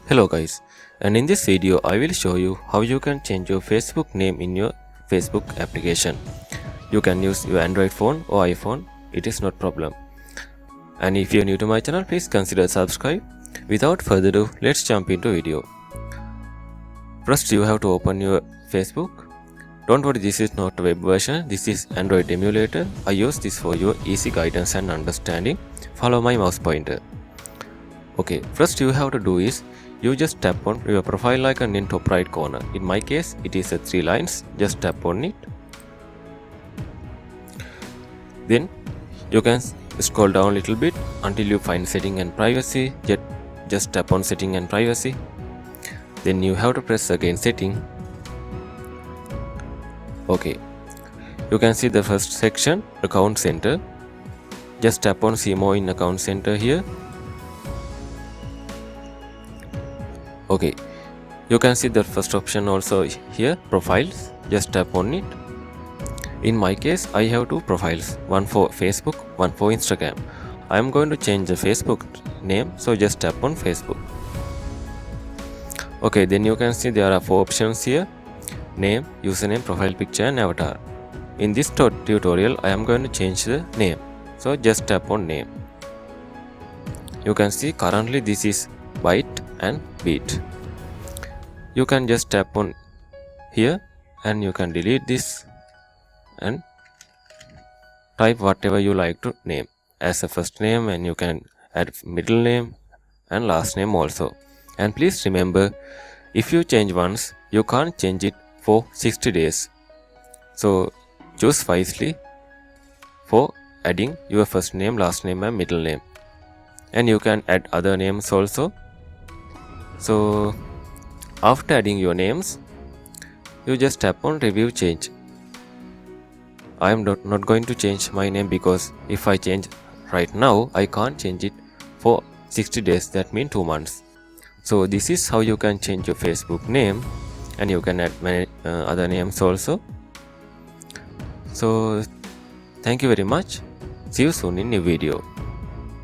Hello guys, and in this video I will show you how you can change your Facebook name in your Facebook application. You can use your Android phone or iPhone, it is not problem. And if you are new to my channel, please consider subscribe. Without further ado, let's jump into video. First you have to open your Facebook. Don't worry, this is not a web version, this is Android emulator. I use this for your easy guidance and understanding. Follow my mouse pointer. Okay, first you have to do is you just tap on your profile icon in top right corner. In my case, it is 3 lines. Just tap on it. Then you can scroll down a little bit until you find setting and privacy. Just tap on setting and privacy. Then you have to press again setting. Okay, you can see the first section, account center. Just tap on see more in account center here. Okay, you can see the first option also here, profiles. Just tap on it. In my case, I have 2 profiles, one for Facebook, one for Instagram. I am going to change the Facebook name, so just tap on Facebook. Okay, then you can see there are 4 options here: name, username, profile picture and avatar. In this tutorial, I am going to change the name, so just tap on name. You can see currently this is Byte and Beat. You can just tap on here and you can delete this and type whatever you like to name as a first name, and you can add middle name and last name also. And please remember, if you change once, you can't change it for 60 days. So choose wisely for adding your first name, last name and middle name. And you can add other names also. So after adding your names, you just tap on review change. I am not going to change my name because if I change right now, I can't change it for 60 days, that means 2 months. So this is how you can change your Facebook name, and you can add many other names also. So thank you very much. See you soon in a video.